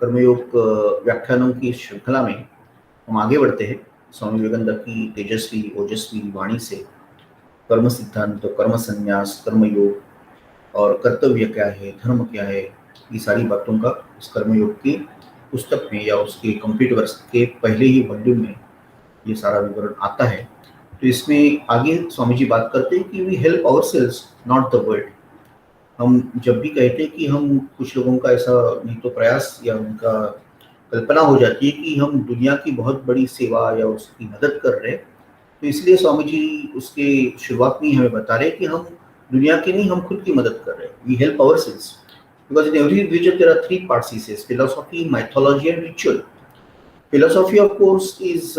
कर्मयोग व्याख्यानों की इस श्रृंखला में हम आगे बढ़ते हैं स्वामी विवेकानंद की तेजस्वी ओजस्वी वाणी से कर्म सिद्धांत, कर्म संन्यास, कर्मयोग और कर्तव्य क्या है, धर्म क्या है, ये सारी बातों का इस कर्मयोग की पुस्तक में या उसके कंप्लीट वर्ष के पहले ही वॉल्यूम में ये सारा विवरण आता है। तो इसमें आगे स्वामी जी बात करते हैं कि we help ourselves not the world. हम जब भी कहते हैं कि हम कुछ लोगों का ऐसा नहीं तो प्रयास या उनका कल्पना हो जाती है कि हम दुनिया की बहुत बड़ी सेवा या उसकी मदद कर रहे हैं, तो इसलिए स्वामी जी उसके शुरुआत में ही हमें बता रहे हैं कि हम दुनिया की नहीं, हम खुद की मदद कर रहे हैं। We help ourselves because in every religion there are three parts, he says, philosophy, mythology and ritual. Philosophy, of course, is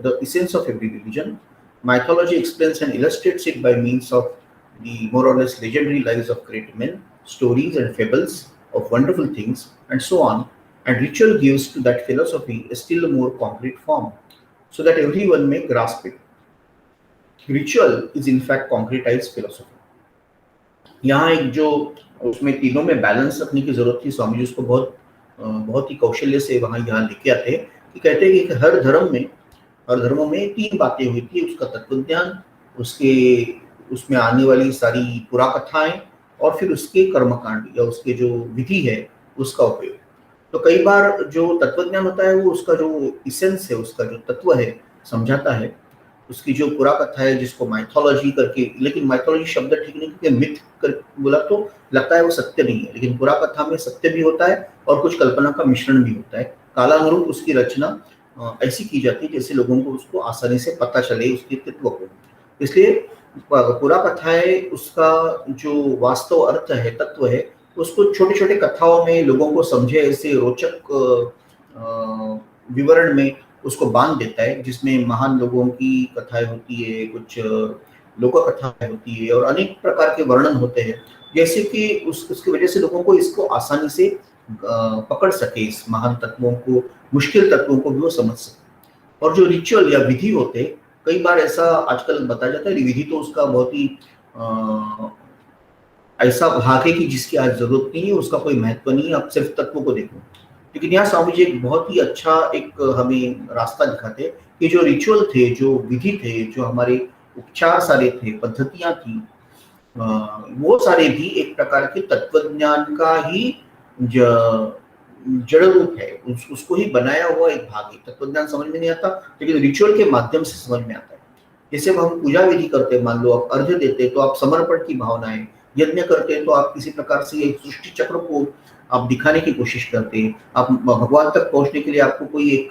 the essence of every religion. Mythology explains and illustrates it by means of the more or less legendary lives of great men, stories and fables of wonderful things, and so on. And ritual gives to that philosophy a still more concrete form, so that everyone may grasp it. Ritual is in fact concretized philosophy. यहाँ एक जो उसमें तीनों में balance रखने की जरूरत थी, स्वामी जी उसको बहुत ही कौशल्य से वहाँ यहाँ लेके आते हैं कि कहते हैं कि हर धर्मों में तीन बातें हुई थी, उसका तत्वज्ञान, उसमें आने वाली सारी पुरा कथाएं और फिर उसके कर्मकांड या उसके जो विधि है उसका उपयोग। तो कई बार जो तत्वज्ञान होता है वो उसका जो इसेंस है, उसका जो तत्व है समझाता है। उसकी जो पुरा कथा है जिसको माइथोलॉजी करके, लेकिन माइथोलॉजी शब्द ठीक नहीं क्योंकि मिथ कर बोला तो लगता है वो सत्य नहीं है, लेकिन पुरा कथा में सत्य भी होता है और कुछ कल्पना का मिश्रण भी होता है। कालानुरूप उसकी रचना ऐसी की जाती है जैसे लोगों को उसको आसानी से पता चले उसके तत्व को। इसलिए पुरा कथा है, उसका जो वास्तव अर्थ है, तत्व है, उसको छोटे छोटे कथाओं में लोगों को समझे ऐसे रोचक विवरण में उसको बांध देता है, जिसमें महान लोगों की कथाएं होती है, कुछ लोक कथाएं होती है और अनेक प्रकार के वर्णन होते हैं, जैसे कि उसकी वजह से लोगों को इसको आसानी से पकड़ सके, इस महान तत्वों को, मुश्किल तत्वों को भी वो समझ सके। और जो रिचुअल या विधि होते, कई बार ऐसा आजकल बताया जाता है, विधि तो उसका बहुत ही ऐसा भाग है कि जिसकी आज जरूरत नहीं है, उसका कोई महत्व नहीं है, आप सिर्फ तत्वों को देखो। लेकिन यहाँ स्वामी जी एक बहुत ही अच्छा एक हमें रास्ता दिखाते कि जो रिचुअल थे, जो विधि थे, जो हमारे उपचार सारे थे, पद्धतियां थी, वो सारे भी एक प्रकार के तत्वज्ञान का ही जड़ रूप है, उसको ही बनाया हुआ एक भाग है। तत्वज्ञान समझ में नहीं आता, लेकिन रिचुअल के माध्यम से समझ में आता है। जैसे हम पूजा विधि करते, मान लो आप अर्घ्य देते तो आप समर्पण की भावनाएं, यज्ञ करते तो आप किसी प्रकार से एक सृष्टि चक्र को आप दिखाने की कोशिश करते हैं, आप भगवान तक पहुंचने के लिए आपको कोई एक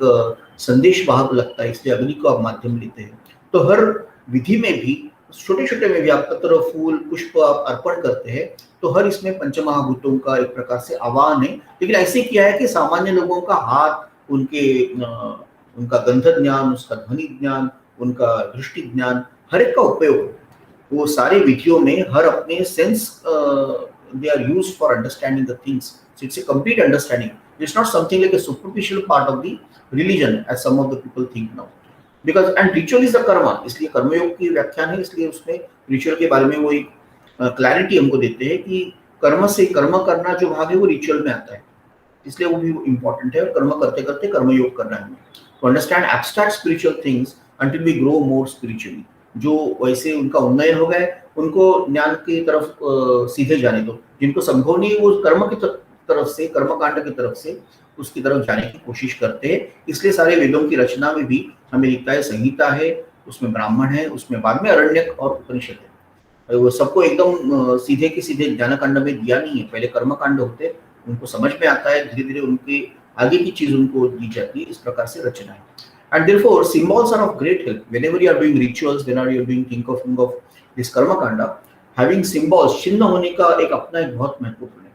संदेश वाहक लगता है, इसलिए अग्नि को आप माध्यम लेते हैं। तो हर विधि में भी छोटे छोटे में भी आप पत्र, फूल, पुष्प आप अर्पण करते हैं, तो हर इसमें पंचमहाभूतों का एक प्रकार से आह्वान है। लेकिन ऐसे किया है कि सामान्य लोगों का हाथ, उनका गंध ज्ञान, उसका ध्वनि ज्ञान, उनका दृष्टि ज्ञान, हर एक का उपयोग वो सारे विधियों में हर अपने sense they are used for understanding the things. So it's a complete understanding. It's not something like a superficial part of the religion as some of the people think now. Because and ritual is the karma. इसलिए कर्मयोग की व्याख्यान है, इसलिए उसमें ritual के बारे में वो एक क्लैरिटी हमको देते हैं कि कर्म से कर्म करना जो भाग है वो रिचुअल में आता है, इसलिए वो भी इम्पोर्टेंट है। और कर्म करते करते कर्मयोग करना है to understand abstract spiritual things until we grow more spiritually. जो वैसे उनका उन्नयन हो गए, उनको ज्ञान की तरफ सीधे जाने दो। जिनको संभव नहीं वो कर्म की तरफ से, कर्मकांड की तरफ से उसकी तरफ जाने की कोशिश करते हैं। इसलिए सारे वेदों की रचना में भी हमें लिखता है, संहिता है, उसमें ब्राह्मण है, उसमें बाद में अरण्यक और उपनिषद है। वो सबको एकदम सीधे के सीधे ज्ञानकांड में दिया नहीं है, पहले कर्मकांड होते, उनको समझ में आता है, धीरे धीरे उनके आगे की चीज उनको दी जाती है। इस प्रकार से रचना है। And therefore, symbols are of great help. Whenever you are doing rituals, whenever you are doing think of this karma kanda, having symbols, चिन्ह होने का एक अपना एक बहुत महत्वपूर्ण है।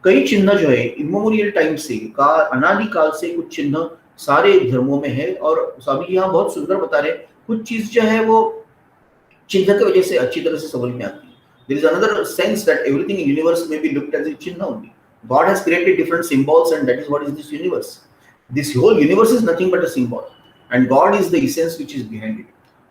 कई चिन्ह जो है इमोरियल टाइम से, अनादिकाल से कुछ चिन्ह सारे धर्मों में है। और स्वामी यहाँ बहुत सुंदर बता रहे, कुछ चीज जो है वो चिन्ह की वजह से अच्छी तरह से समझ में आती है। There is another sense that everything in universe may be looked as a चिन्ह only. God has created different symbols, and that is what is this universe. This whole universe is nothing but a symbol. And God is the essence which is behind it.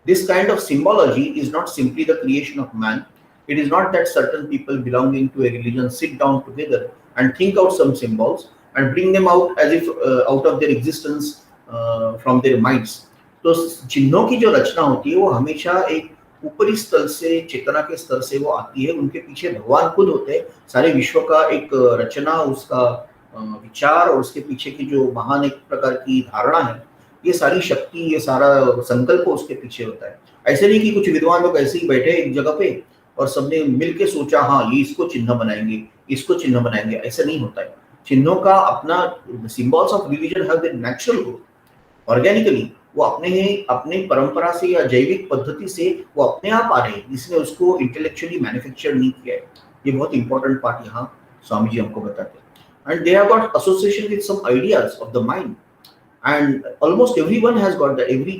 This kind of symbology is not simply the creation of man. It is not that certain people belonging to a religion sit down together and think out some symbols, and bring them out as if out of their existence from their minds. तो चिन्हों की जो रचना होती है वो हमेशा एक ऊपरी स्तर से, चेतना के स्तर से वो आती है। उनके पीछे भगवान खुद होते हैं। सारे विश्व का एक रचना, उसका विचार और उसके पीछे की जो महान एक प्रकार की धारणा है, ये सारी शक्ति, ये सारा संकल्प उसके पीछे होता है। ऐसे नहीं कि कुछ विद्वान लोग ऐसे ही बैठे एक जगह पे और सबने मिलके सोचा हाँ ये इसको चिन्ह बनाएंगे, इसको चिन्ह बनाएंगे, ऐसा नहीं होता है। चिन्हों का अपना symbols of religion have their natural growth organically. वो अपने परंपरा से या जैविक पद्धति से वो अपने आप आ रहे हैं, जिसने उसको इंटेलेक्चुअली मैन्युफैक्चर नहीं किया है। ये बहुत इंपॉर्टेंट पार्ट यहाँ स्वामी जी हमको बताते हैं। And they have got association with some ideas of the mind, and almost everyone has got that, every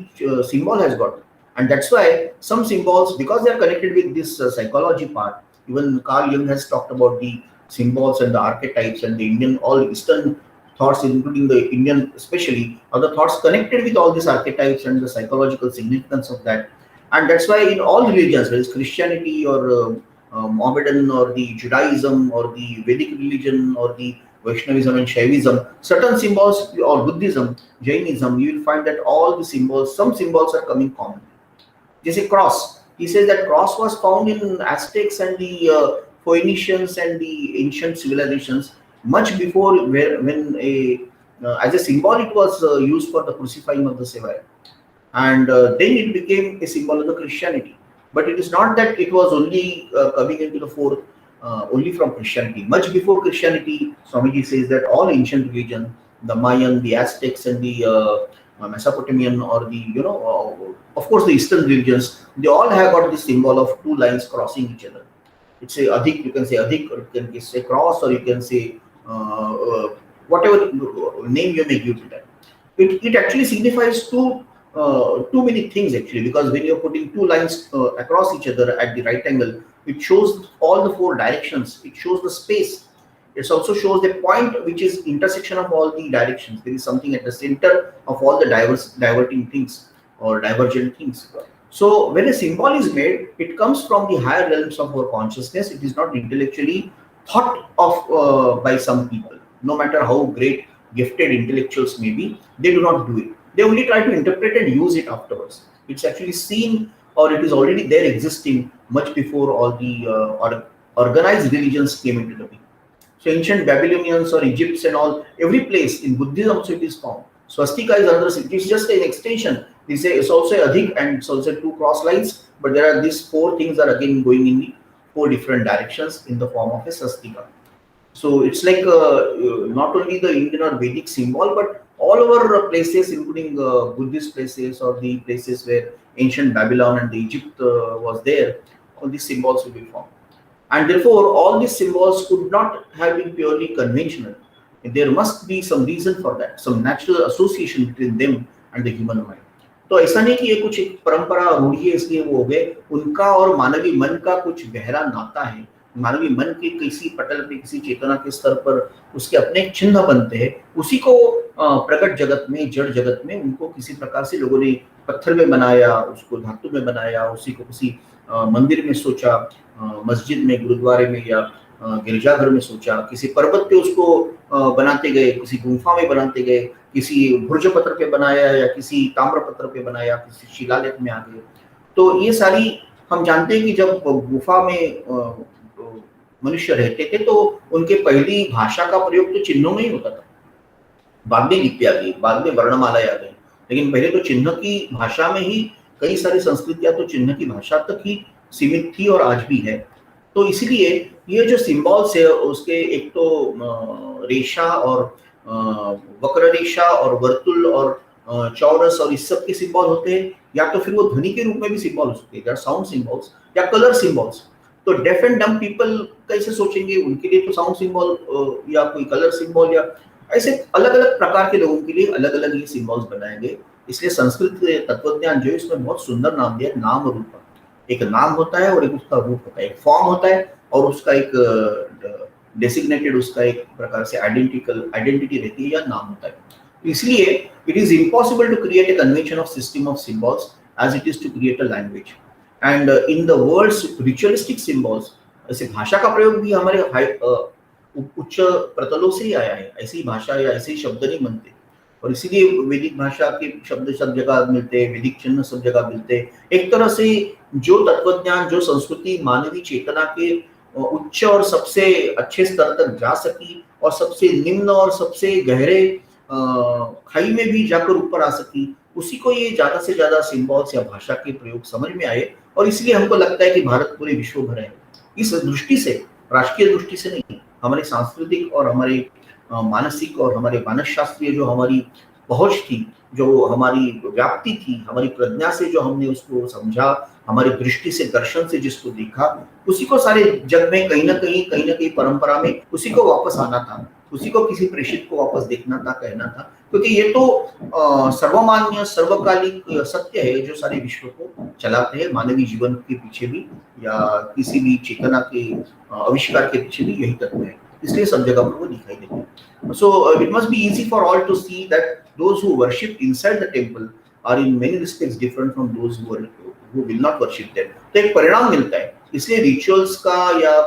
symbol has got it. And that's why some symbols, because they are connected with this psychology part, even Carl Jung has talked about the symbols and the archetypes and the Indian, all Eastern thoughts, including the Indian especially, are the thoughts connected with all these archetypes and the psychological significance of that. And that's why in all religions, whether it's Christianity or Mohammedan or the Judaism or the Vedic religion or the Vaishnavism and Shaivism, certain symbols, or Buddhism, Jainism, you will find that all the symbols, some symbols are coming common. Jesse cross, he says that cross was found in Aztecs and the Phoenicians and the ancient civilizations much before, when as a symbol it was used for the crucifying of the Savior, and then it became a symbol of the Christianity. But it is not that it was only coming into the fore only from Christianity. Much before Christianity, Swamiji says that all ancient religion, the Mayan, the Aztecs, and the Mesopotamian, or the of course the Eastern religions, they all have got this symbol of two lines crossing each other. It's a adhik, you can say adhik, or you can say cross, or you can say whatever name you may give to that. It actually signifies too many things actually, because when you're putting two lines across each other at the right angle, it shows all the four directions, it shows the space, it also shows the point which is intersection of all the directions. There is something at the center of all the diverting things or divergent things. So when a symbol is made, it comes from the higher realms of our consciousness. It is not intellectually thought of by some people, no matter how great gifted intellectuals may be. They do not do it. They only try to interpret and use it afterwards. It's actually seen, or it is already there existing much before all the organized religions came into the being. So ancient Babylonians or Egypts and all, every place in Buddhism also it is found. Swastika is another, it is just an extension. They say it's also adhik and it's also two cross lines, but there are these four things are again going in the four different directions in the form of a swastika. So it's like not only the Indian or Vedic symbol, but all over places, including Buddhist places or the places where ancient Babylon and the Egypt was there, all these symbols will be found. And therefore, all these symbols could not have been purely conventional. There must be some reason for that, some natural association between them and the human mind. तो ऐसा नहीं कि ये कुछ एक परंपरा रूढ़ी है इसलिए वो हो गए। उनका और मानवीय मन का कुछ गहरा नाता है। मानवीय मन के किसी पटल पे, किसी चेतना के स्तर पर उसके अपने एक चिन्ह बनते हैं। उसी को प्रकट जगत में, जड़ जगत में उनको किसी प्रकार से लोगों ने पत्थर में बनाया, उसको धातु में बनाया, उसी को किसी मंदिर में सोचा, मस्जिद में, गुरुद्वारे में या गिरजाघर में सोचा, किसी पर्वत पे उसको बनाते गए, किसी गुफा में बनाते गए, किसी भुर्ज पत्थर पे बनाया या किसी ताम्र पत्थर पे बनाया, किसी शिलालेख में आ गए। तो ये सारी हम जानते हैं कि जब गुफा में मनुष्य रहते थे तो उनके पहली भाषा का प्रयोग तो चिन्हों में ही होता था। बाद में लिपि आ गई, बाद में वर्णमाला आ गई, लेकिन पहले तो चिन्ह की भाषा में ही कई सारी संस्कृतियां तो चिन्ह की भाषा तक ही सीमित थी और आज भी है। तो इसलिए ये जो सिंबल्स है उसके एक तो रेशा और वक्र रेशा और वर्तुल और चौरस और इस सब के सिंबल होते हैं, या तो फिर वो ध्वनि के रूप में भी सिंबल हो सकते हैं, साउंड सिंबल्स या कलर सिंबल्स। तो डेफ एंड डम पीपल कैसे सोचेंगे, उनके लिए तो साउंड सिंबल या कोई कलर सिंबल या ऐसे अलग अलग प्रकार के लोगों के लिए अलग अलग ये सिंबल्स बनाए गए। इसलिए संस्कृत तत्वज्ञान जो है इसमें बहुत सुंदर नाम दिया, नाम रूप। एक नाम होता है और एक उसका रूप होता है, एक फॉर्म होता है और उसका एक डेसिग्नेटेड, उसका एक प्रकार से आइडेंटिटी रहती है या नाम होता है। इसलिए it is impossible to create a convention of system of symbols as it is to create a language. And in the words ritualistic symbols, ऐसे भाषा का प्रयोग भी हमारे उच्च प्रतलों से ही आया है, ऐसी भाषा या ऐसे शब्द नहीं बनते। और इसीलिए वैदिक भाषा के शब्द सब जगह मिलते हैं, वैदिक चिन्ह सब जगह मिलते हैं। एक तरह से जो तत्वज्ञान, जो संस्कृति मानवीय चेतना के उच्च और सबसे अच्छे स्तर तक जा सकी, और सबसे निम्न और सबसे गहरे खाई में भी जाकर ऊपर आ सकी, उसी को ये ज्यादा से ज्यादा सिंबल्स या भाषा के प्रयोग समझ में आए। और इसलिए हमको लगता है कि भारत पूरे विश्व भर है। इस दृष्टि से, राष्ट्रीय दृष्टि से नहीं, हमारे सांस्कृतिक और हमारे मानसिक और हमारे मानस शास्त्रीय जो हमारी पहुंच थी, जो हमारी व्याप्ति थी, हमारी प्रज्ञा से जो हमने उसको समझा, हमारी दृष्टि से, दर्शन से जिसको देखा, उसी को सारे जग में कहीं ना कहीं परंपरा में उसी को वापस आना था, उसी को किसी प्रेषित को वापस देखना था, कहना था। क्योंकि ये तो सर्वमान्य सर्वकालिक सत्य है जो सारे विश्व को चलाते हैं, मानवीय जीवन के पीछे भी या किसी भी चेतना के आविष्कार के पीछे भी यही तत्व है। इसलिए सब जगह पर वो दिखाई देते हैं। So it must be easy for all to see that those who worship inside the temple are in many respects different from those who will not worship there. तो एक परिणाम मिलता है। इसलिए रिचुअल्स का या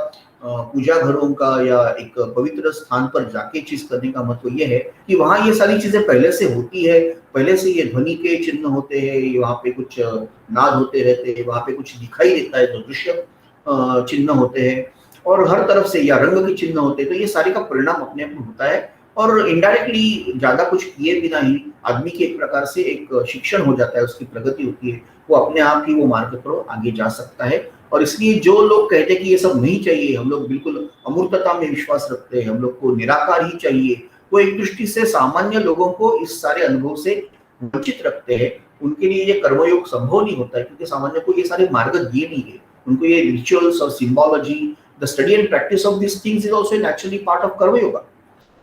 पूजा घरों का या एक पवित्र स्थान पर जाके चीज करने का मतलब ये है कि वहाँ ये सारी चीजें पहले से होती है, पहले से ये ध्वनि के चिन्ह होते हैं, वहाँ पे कुछ नाद होते रहते हैं, वहाँ पे कुछ दिखाई देता है तो दृश्य चिन्ह होते हैं, और हर तरफ से या रंग के चिन्ह होते हैं। तो ये सारी का परिणाम अपने आप में होता है, और इनडायरेक्टली ज्यादा कुछ किए बिना ही आदमी की एक प्रकार से एक शिक्षण हो जाता है, उसकी प्रगति होती है, वो अपने आप ही वो मार्ग पर आगे जा सकता है। और इसलिए जो लोग कहते हैं कि ये सब नहीं चाहिए, हम लोग बिल्कुल अमूर्तता में विश्वास रखते हैं, हम लोग को निराकार ही चाहिए, वो एक दृष्टि से सामान्य लोगों को इस सारे अनुभव से वंचित रखते हैं। उनके लिए ये कर्मयोग संभव नहीं होता है, क्योंकि सामान्य को ये सारे मार्ग दिए नहीं है। उनको ये रिचुअल्स और symbology, the study and practice of these things is also naturally part of Karma Yoga.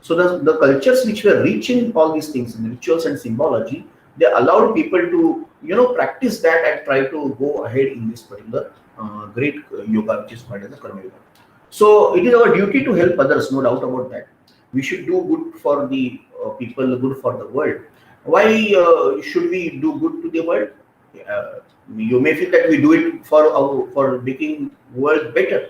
So the cultures which were rich in all these things, in rituals and symbology, they allowed people to practice that and try to go ahead in this particular great yoga which is called as the Karma Yoga. So it is our duty to help others, no doubt about that. We should do good for the people, good for the world. Why should we do good to the world? You may feel that we do it for making world better.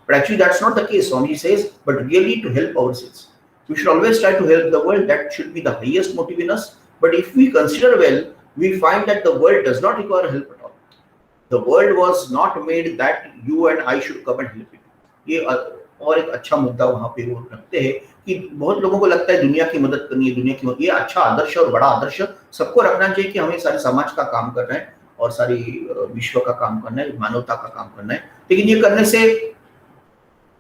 But actually that's not the case. Swami says, but really to help ourselves. We should always try to help the world. That should be the highest motive in us. But if we consider well, we find that the world does not require help at all. The world was not made that you and I should come and help it. ये और एक अच्छा मुद्दा वहाँ पे वो रखते हैं कि बहुत लोगों को लगता है दुनिया की मदद करनी है, दुनिया की मदद, ये अच्छा आदर्श और बड़ा आदर्श सबको रखना चाहिए कि हमें सारे समाज का काम करना है और सारी विश्व का काम करना है, मानवता का काम करना है। लेकिन ये करने से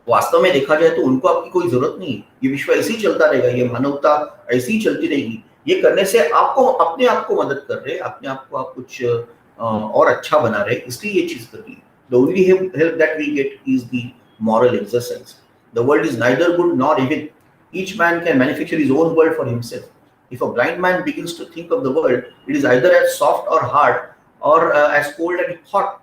वास्तव में देखा जाए तो उनको आपकी कोई जरूरत नहीं है। ये विश्व ऐसे ही चलता रहेगा, ये मानवता ऐसी ही चलती रहेगी। ये करने से आपको अपने आप को मदद कर रहे, अपने आप को आप कुछ और अच्छा बना रहे, इसलिए ये चीज कर रही है। The only help that we get is the moral exercise. The world is neither good nor evil. Each man can manufacture his own world for himself. If a blind man begins to think of the world, it is either as soft or hard, or as cold and hot.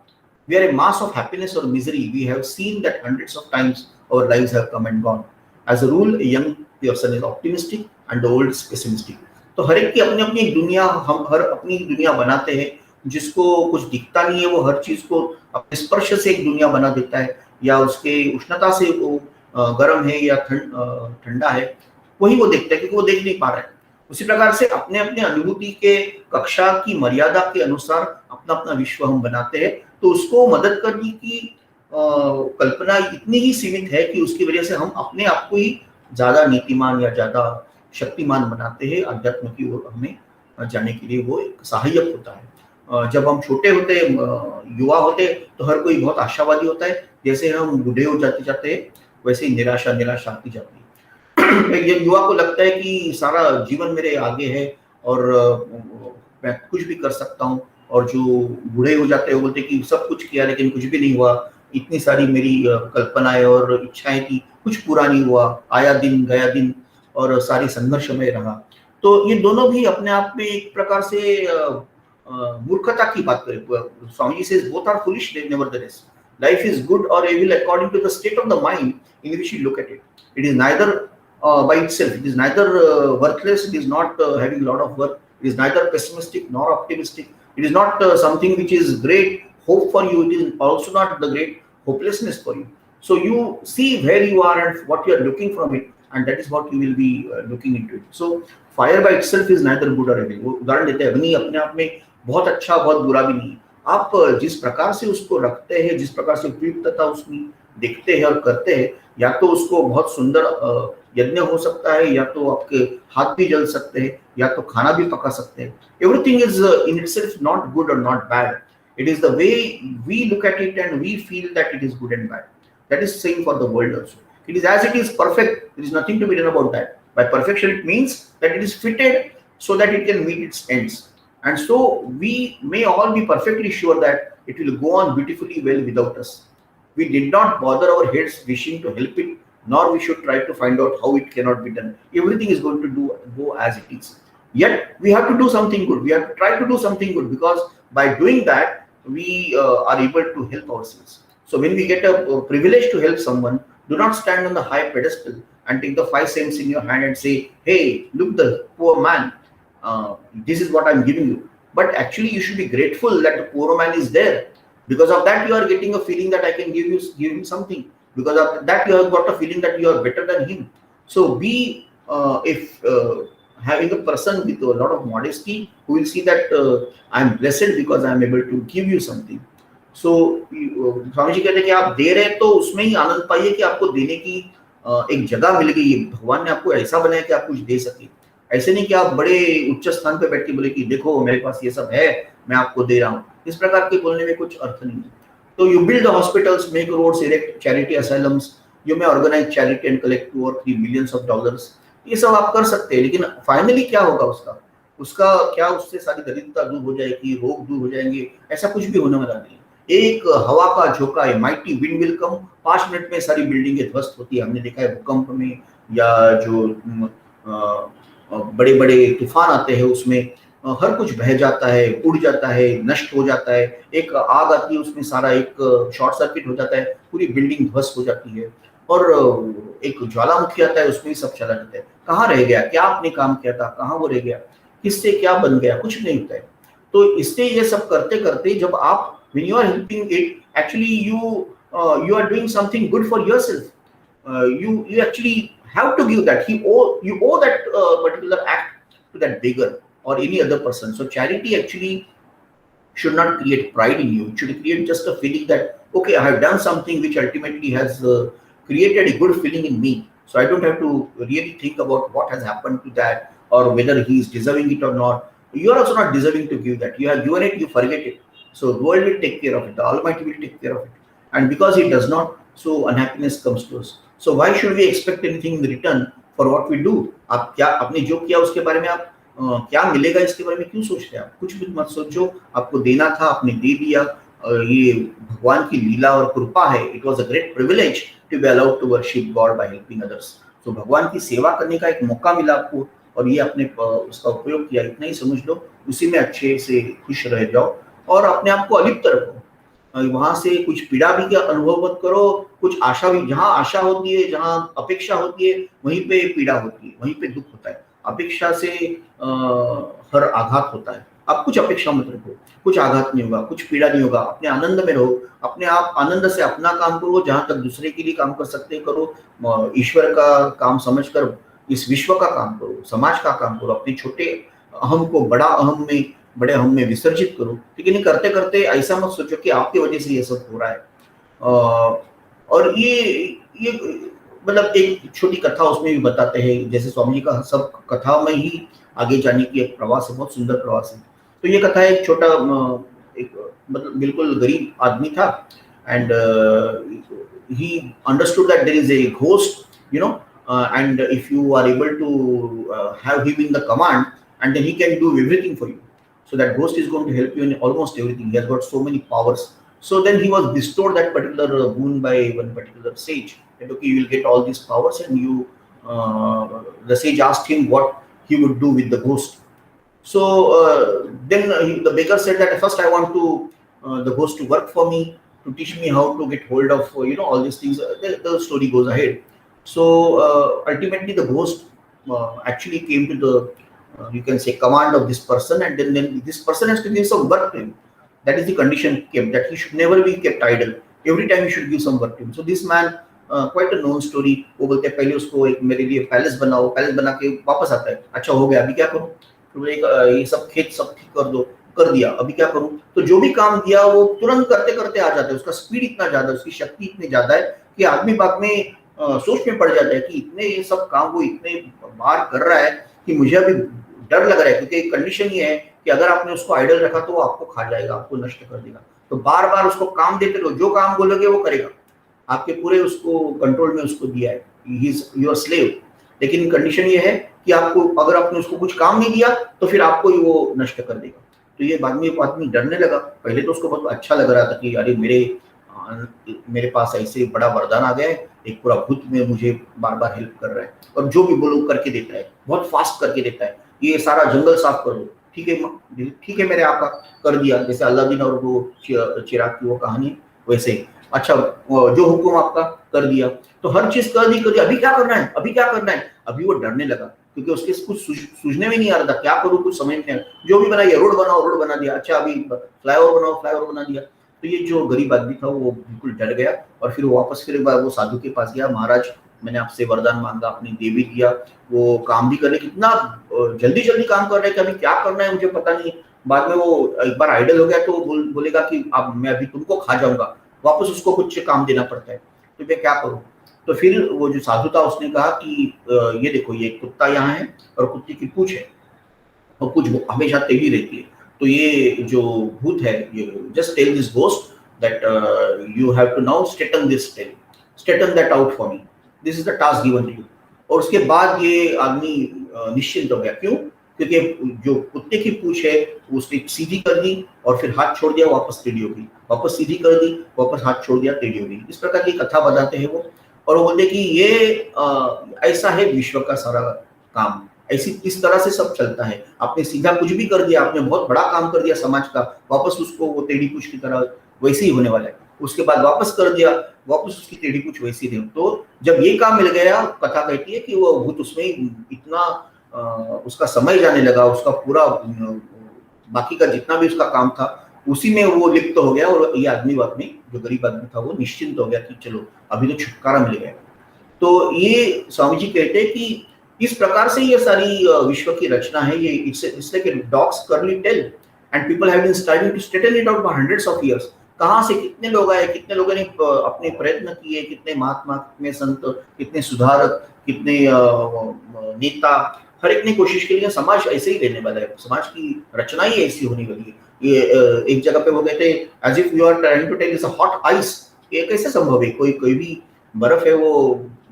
We are a mass of happiness or misery. We have seen that hundreds of times. Our lives have come and gone. As a rule, a young person is optimistic and the old is pessimistic. तो हर एक की अपनी अपनी एक दुनिया, हम हर अपनी दुनिया बनाते हैं। जिसको कुछ दिखता नहीं है वो हर चीज को अपने स्पर्श से एक दुनिया बना देता है, या उसके उष्णता से वो गर्म है या ठंडा है, वही वो देखता है, क्योंकि वो देख नहीं पा रहा है। उसी प्रकार से अपने अपने अनुभूति के कक्षा की मर्यादा के अनुसार अपना अपना विश्व हम बनाते हैं। तो उसको मदद करने की कल्पना इतनी ही सीमित है कि उसकी वजह से हम अपने आप को ही ज्यादा नीतिमान या ज्यादा शक्तिमान बनाते हैं। अध्यात्म की ओर हमें जाने के लिए वो एक सहायक होता है। जब हम छोटे होते, युवा होते, तो हर कोई बहुत आशावादी होता है। जैसे हम बूढ़े हो जाते जाते हैं वैसे ही निराशा आती जाती है। एक युवा को लगता है कि सारा जीवन मेरे आगे है और मैं कुछ भी कर सकता हूँ, और जो बूढ़े हो जाते हैं वो बोलते हैं कि सब कुछ किया लेकिन कुछ भी नहीं हुआ, इतनी सारी मेरी कल्पनाएं और इच्छाएं थी, कुछ पूरा नहीं हुआ, आया दिन गया दिन और सारी संघर्ष में रहा। तो ये दोनों भी अपने आप में एक प्रकार से मूर्खता की बात करें। Swami ji says both are foolish nevertheless. Life is good or evil according to the state of the mind in which you look at it. It is neither by itself, it is neither worthless, it is not having a lot of worth, it is neither pessimistic nor optimistic, it is not something which is great hope for you, it is also not the great hopelessness for you. So you see where you are and what you are looking from it, and that is what you will be looking into it. So fire by itself is neither good or evil. वो उदाहरण देते हैं, अग्नि अपने आप में बहुत अच्छा बहुत बुरा भी नहीं है। आप जिस प्रकार से उसको रखते हैं, जिस प्रकार से उपयुक्तता उसमें देखते हैं और करते हैं, या तो उसको बहुत सुंदर यज्ञ हो सकता है, या तो आपके हाथ भी जल सकते हैं, या तो खाना भी पका सकते हैं। Everything is in itself not good और not bad. It is the way we look at it and we feel that it is good and bad. That is same for the world also. It is as it is perfect. There is nothing to be done about that. By perfection, it means that it is fitted so that it can meet its ends. And so we may all be perfectly sure that it will go on beautifully well without us. We did not bother our heads wishing to help it, nor we should try to find out how it cannot be done. Everything is going to go as it is. Yet we have to do something good. We have to try to do something good, because by doing that, we are able to help ourselves. So when we get a privilege to help someone, do not stand on the high pedestal and take the 5 cents in your hand and say, hey, look, the poor man, this is what I'm giving you. But actually you should be grateful that the poor man is there. Because of that, you are getting a feeling that I can give him something. Because of that, you have got a feeling that you are better than him. So be if having a person with a lot of modesty who will see that I am blessed because I am able to give you something. So Swami ji कहते हैं कि आप दे रहे तो उसमें ही आनंद पाइए कि आपको देने की एक जगह मिल गई है। भगवान ने आपको ऐसा बनाया कि आप कुछ दे सके। ऐसे नहीं कि आप बड़े उच्च स्थान पे बैठ के बोले कि देखो मेरे पास ये सब है, मैं आपको दे रहा हूँ। इस प्रकार के बोलने में कुछ अर्थ नहीं है। तो you build the hospitals, make roads, erect charity asylums, you may organize charity and collect $2 or $3 million. ये सब आप कर सकते हैं, लेकिन फाइनली क्या होगा उसका क्या, उससे सारी दरिद्रता दूर हो जाएगी, रोग दूर हो जाएंगे? ऐसा कुछ भी होने वाला नहीं। एक हवा का झोंका है, mighty wind will come, 5 minute में सारी बिल्डिंगें ध्वस्त होती है। हमने देखा है भूकंप में, या जो बड़े बड़े तूफान आते हैं उसमें हर कुछ बह जाता है, उड़ जाता है, नष्ट हो जाता है। एक आग आती है, उसमें सारा एक शॉर्ट सर्किट हो जाता है, पूरी बिल्डिंग ध्वस्त हो जाती है। और एक ज्वालामुखी आता है, उसमें सब चला जाता है। कहाँ रह गया? क्या आपने काम किया था, कहाँ वो रह गया? किससे क्या बन गया? कुछ नहीं होता है। तो इससे ये सब करते करते जब आप when you are helping it, actually you are doing something good for yourself. You actually have to give that. You owe that particular act to that beggar or any other person. So charity actually should not create pride in you. It should create just a feeling that, okay, I have done something which ultimately has created a good feeling in me. So I don't have to really think about what has happened to that or whether he is deserving it or not. You are also not deserving to give that. You have given it, you forget it. So the world will take care of it. The Almighty will take care of it. And because He does not, so unhappiness comes to us. So why should we expect anything in return for what we do? आप क्या आपने जो किया उसके बारे में आप क्या मिलेगा इसके बारे में क्यों सोचते हैं? आप कुछ भी मत सोचो। आपको देना था, आपने दे दिया। ये भगवान की लीला और कृपा है। It was a great privilege to be allowed to worship God by helping others. So भगवान की सेवा करने का एक मौका मिला आपको, और ये आपने उसका उपयोग किया। इतना ही समझ लो, उसी में अच्छे से खुश रह जाओ और अपने आप को अलिप्त रखो। वहां से कुछ पीड़ा भी क्या अनुभव मत करो, कुछ आशा भी। जहाँ आशा होती है, जहाँ अपेक्षा होती है, वहीं पे पीड़ा होती है, वहीं पे दुख होता है। अपेक्षा से हर आघात होता है। आप कुछ अपेक्षा मत रखो, कुछ आघात नहीं होगा, कुछ पीड़ा नहीं होगा। अपने आनंद में रहो, अपने आप आनंद से अपना काम करो, जहाँ तक दूसरे के लिए काम कर सकते करो। ईश्वर का काम समझकर इस विश्व का काम करो, समाज का काम करो। अपने छोटे अहम को बड़े अहम में विसर्जित करो। लेकिन करते करते ऐसा मत सोचो कि आपकी वजह से ये सब हो रहा है। और ये मतलब एक छोटी कथा उसमें भी बताते हैं, जैसे स्वामी जी का सब कथा में ही आगे जाने की एक प्रवास है, बहुत सुंदर प्रवास है। तो ये कथा एक छोटा एक मतलब बिल्कुल गरीब आदमी था, and he understood that there is a ghost, and if you are able to have him in the command, and then he can do everything for you. So that ghost is going to help you in almost everything. He has got so many powers. So then he was bestowed that particular boon by one particular sage. That okay, you will get all these powers, and the sage asked him what he would do with the ghost. So then the beggar said that first I want the ghost to work for me, to teach me how to get hold of all these things. The story goes ahead. So ultimately the ghost actually came to the you can say command of this person, and then this person has to give some work to him. That is the condition kept, that he should never be kept idle. Every time you should give some work to him. So this man quite a known story, वो बोलते हैं पहले उसको एक मेरे लिए palace बनाओ, palace बना के वापस आता है, अच्छा हो गया अभी क्या करूं, फिर एक ये सब खेत सब ठीक कर दो, कर दिया अभी क्या करूं। तो जो भी काम दिया वो तुरंत करते करते आ जाता है, उसका स्पीड इतना ज्यादा, उसकी शक्ति इतनी ज्यादा है कि आदमी बाद में सोच में पड़ जाता है कि इतने ये सब काम वो इतने बार कर रहा है कि मुझे अभी डर लग रहा है, क्योंकि कंडीशन ये है कि अगर आपने उसको आइडल रखा तो वो आपको खा जाएगा, आपको नष्ट कर देगा। तो बार बार उसको काम देते रहो, जो काम बोलोगे वो करेगा, आपके पूरे उसको कंट्रोल में उसको दिया है, ही इज योर स्लेव। लेकिन कंडीशन ये है कि आपको अगर आपने उसको कुछ काम नहीं दिया तो फिर आपको ही वो नष्ट कर देगा। तो ये बाद में आदमी डरने लगा। पहले तो उसको बहुत अच्छा लग रहा था कि अरे मेरे पास ऐसे बड़ा वरदान आ गया है, एक पूरा भूत में मुझे बार बार हेल्प कर रहा है और जो भी बोलो करके देता है, बहुत फास्ट करके देता है, ये सारा जंगल साफ कर दो, ठीक है ठीक है मेरे आका, कर दिया। जैसे अलादीन और वो चिराग की वो कहानी है, वैसे ही अच्छा जो हुक्म आपका कर दिया, तो हर चीज कर दी, अभी क्या करना है, अभी क्या करना है। अभी वो डरने लगा क्योंकि उसके कुछ सूझने में नहीं आ रहा था, क्या करूँ कुछ समझ नहीं आ रहा। जो भी बनाइए, रोड बनाओ, रोड बना दिया, अच्छा अभी फ्लाईओवर बनाओ, फ्लाईओवर बना दिया। तो ये जो गरीब आदमी था वो बिल्कुल डर गया और फिर वापस फिर वो साधु के पास गया, महाराज मैंने आपसे वरदान मांगा, आपने दे भी दिया, वो काम भी करने कितना जल्दी जल्दी काम कर रहे हैं कि अभी क्या करना है मुझे पता नहीं। बाद में वो एक बार आइडल हो गया तो बोलेगा कि अब मैं अभी तुमको खा जाऊंगा, वापस उसको कुछ काम देना पड़ता है, तो मैं क्या करूं। तो फिर वो जो साधु था उसने कहा कि ये देखो ये कुत्ता यहाँ है और कुत्ते की पूंछ है और कुछ हमेशा तेली रहती है, तो ये जो भूत है ये just tell this ghost that you have to now straighten this tail, straighten that out for me, this is the task given to you. और उसके बाद ये आदमी निश्चिंत हो गया, क्यों, क्योंकि जो कुत्ते की पूंछ है उसने सीधी कर दी और फिर हाथ छोड़ दिया, वापस टेढ़ी हो गई, वापस सीधी कर दी, वापस हाथ छोड़ दिया, टेढ़ी हो गई। इस प्रकार की कथा बताते हैं वो, और वो बोलते कि ये ऐसा है विश्व का सारा काम, ऐसी इस तरह से सब चलता है। आपने सीधा कुछ भी कर दिया, आपने बहुत बड़ा काम कर दिया समाज का, वापस उसको वो टेढ़ी पूंछ की तरह वैसे ही होने वाला है। उसके बाद वापस कर दिया, वापस उसकी टेढ़ी पूंछ वैसी रही। तो जब ये काम मिल गया, कथा कहती है कि वो भूत उसमें इतना उसका समय जाने लगा, उसका पूरा बाकी का जितना भी उसका काम था उसी में वो लिप्त हो गया, और ये आदमी जो गरीब आदमी था वो निश्चिंत हो गया कि चलो अभी तो छुटकारा मिल गया। तो ये स्वामी जी कहते हैं कि इस प्रकार से ये सारी विश्व की रचना है। ये it's like a dog's curly tail and people have been striving to straighten it out for hundreds of years. कहाँ से कितने लोग आए, कितने लोगों ने अपने प्रयत्न किए, कितने महात्मा, कितने संत, कितने सुधारक, कितने नेता, हर एक ने कोशिश की, लेकिन समाज ऐसे ही रहने वाला है, समाज की रचना ही ऐसी होने वाली है। ये एक जगह पे वो कहते हैं as if you are trying to tell it's a hot ice, ये कैसे संभव है, कोई भी बर्फ है वो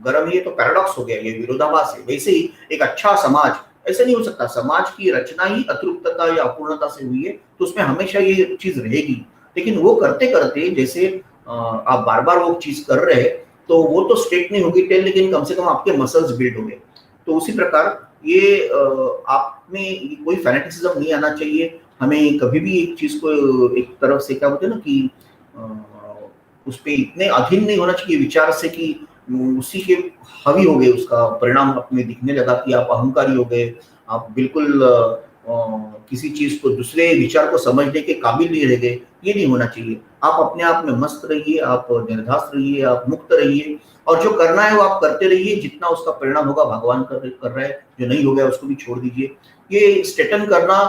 गर्म ही है, तो पैराडॉक्स हो गया, ये विरोधाभास है। वैसे ही एक अच्छा समाज ऐसे नहीं हो सकता, समाज की रचना ही अतृप्तता या अपूर्णता से हुई है, तो उसमें हमेशा ये चीज रहेगी। लेकिन वो करते करते जैसे आप बार बार वो चीज कर रहे हैं तो वो तो स्ट्रेट नहीं होगी टेल, लेकिन कम से कम आपके मसल्स बिल्ड हो गए। तो उसी प्रकार ये आप में कोई फैनेटिसिज्म नहीं आना चाहिए। हमें कभी भी एक चीज को एक तरफ से क्या बोलते हैं ना कि उस पर इतने अधीन नहीं होना चाहिए विचार से कि उसी के हावी हो गए, उसका परिणाम अपने दिखने लगा कि आप अहंकारी हो गए, आप बिल्कुल किसी चीज को दूसरे विचार को समझने के काबिल नहीं रह गए। ये नहीं होना चाहिए। आप अपने आप में मस्त रहिए, आप निर्धास्त रहिए, आप मुक्त रहिए, और जो करना है वो आप करते रहिए। जितना उसका परिणाम होगा भगवान कर रहा है, जो नहीं हो गया उसको भी छोड़ दीजिए। ये स्ट्रेटन करना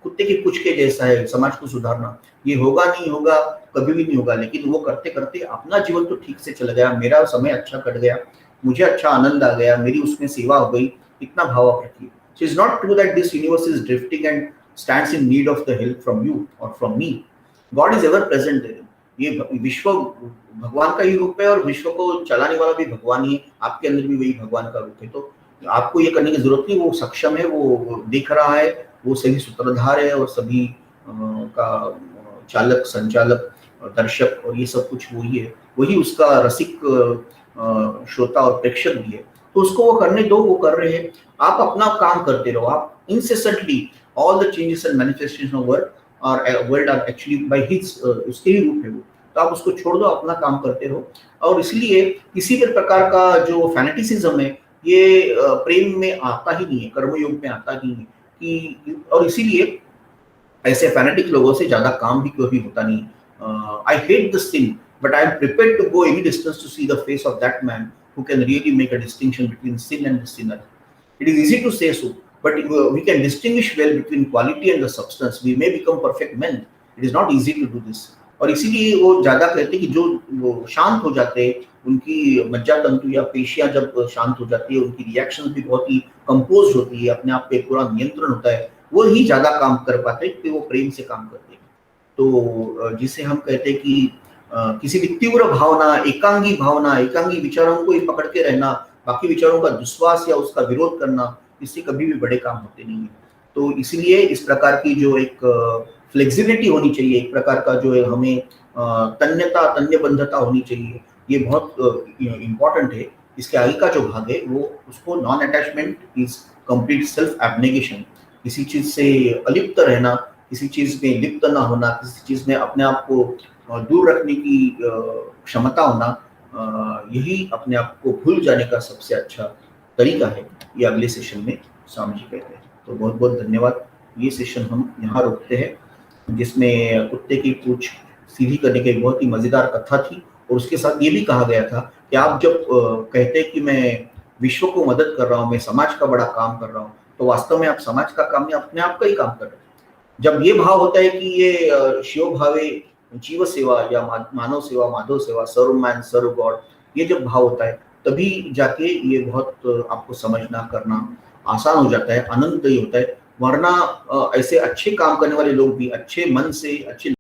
कुत्ते की पूंछ के जैसा है, समाज को सुधारना। ये होगा नहीं होगा, कभी भी नहीं होगा, लेकिन वो करते करते अपना जीवन तो ठीक से चल गया, मेरा समय अच्छा कट गया, मुझे अच्छा आनंद आ गया, मेरी उसमें सेवा हो गई, इतना भाव आप रखिए। So it's not true that this universe is drifting and stands in need of the help from you or from me. God is ever present there. ये विश्व भगवान का ही रूप है और विश्व को चलाने वाला भी भगवान ही है, आपके अंदर भी वही भगवान का रूप है। तो आपको ये करने की जरूरत नहीं, वो सक्षम है, वो देख रहा है, वो सही सूत्रधार है और सभी का चालक, संचालक, दर्शक और ये सब कुछ वही है, वही उसका रसिक श्रोता और प्रेक्षक भी है। तो उसको वो करने दो, वो कर रहे हैं, आप अपना काम करते रहो। आप incessantly all the changes and manifestation of world are actually by his उसके ही रूप है वो। तो आप उसको छोड़ दो, अपना काम करते रहो। और इसलिए किसी भी प्रकार का जो फैनेटिसिज्म है ये प्रेम में आता ही नहीं है, कर्मयोग में आता ही नहीं है कि, और इसीलिए ऐसे फैनेटिक लोगों से ज्यादा काम भी कभी होता नहीं। I hate this thing but I am prepared to go any distance to see the face of that man who can really make a distinction between sin and the sinner. It is easy to say so, but we can distinguish well between quality and the substance. We may become perfect men. It is not easy to do this. और इसीलिए वो ज्यादा कहते हैं कि जो वो शांत हो जाते हैं, उनकी मज्जा तंतु या पेशियां जब शांत हो जाती है, उनकी रिएक्शन भी बहुत ही कंपोज होती है, अपने आप पे पूरा नियंत्रण होता है, वो ही ज्यादा काम कर पाते हैं कि वो प्रेम से काम करते हैं। तो जिसे हम कहते हैं कि किसी भी तीव्र भावना, एकांगी विचारों को ही पकड़ के रहना, बाकी विचारों का दुस्वास या उसका विरोध करना, इससे कभी भी बड़े काम होते नहीं है। तो इसलिए इस प्रकार की जो एक फ्लेक्सिबिलिटी होनी चाहिए, एक प्रकार का जो है हमें तन्यबद्धता होनी चाहिए, ये बहुत इम्पोर्टेंट है। इसके आगे का जो भाग है वो उसको non attachment is complete self abnegation, किसी चीज से अलिप्त रहना, किसी चीज में लिप्त ना होना, किसी चीज में अपने आप को दूर रखने की क्षमता होना, यही अपने आप को भूल जाने का सबसे अच्छा तरीका है। ये अगले सेशन में स्वामी जी कहते हैं। तो बहुत बहुत धन्यवाद। ये सेशन हम यहाँ रोकते हैं, जिसमें कुत्ते की पूंछ सीधी करने की बहुत ही मजेदार कथा थी, और उसके साथ ये भी कहा गया था कि आप जब कहते हैं कि मैं विश्व को मदद कर रहा हूँ, मैं समाज का बड़ा काम कर रहा हूँ, तो वास्तव में आप समाज का काम या अपने आप का ही काम कर रहे हैं। जब ये भाव होता है कि ये शिव भावे जीव सेवा या मानव सेवा, माधव सेवा, सर्व मैन सर्व गॉड, ये जब भाव होता है तभी जाके ये बहुत आपको समझना करना आसान हो जाता है, आनंददायी होता है। वरना ऐसे अच्छे काम करने वाले लोग भी अच्छे मन से, अच्छे